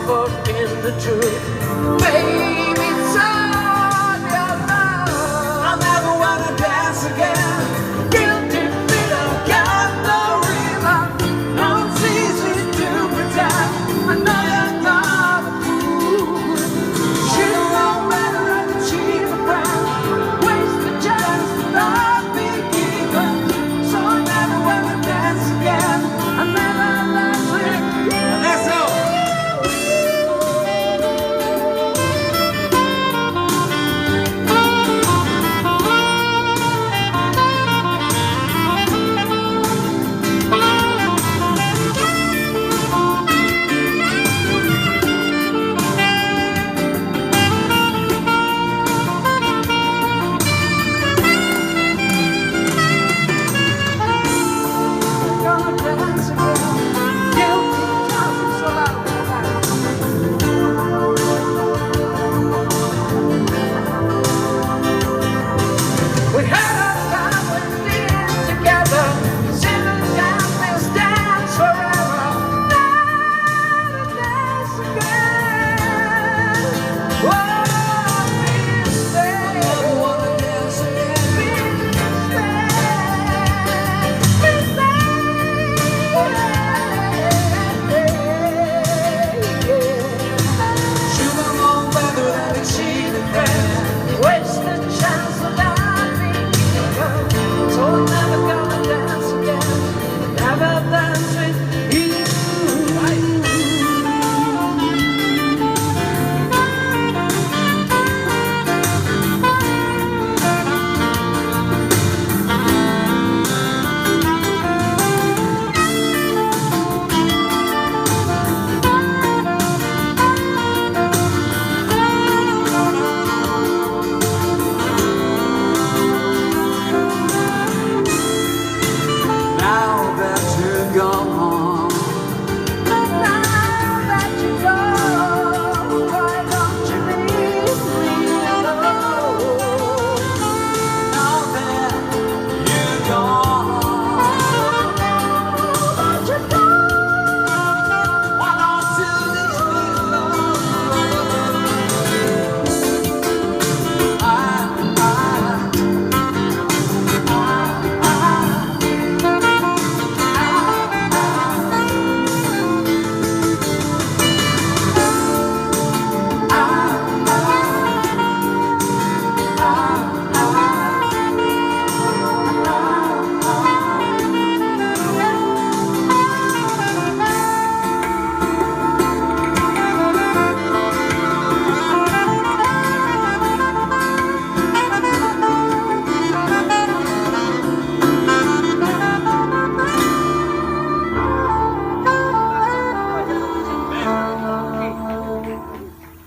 comfort in the truth. Baby, it's all your love. I never wanna dance again. Guilty feet have got no rhythm. No, it's easy to pretend. I know you're not a fool. Should know better and achieve a friend. Waste the chance of not being given. So I never wanna dance again. I never dance with you. Let's go.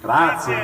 Grazie.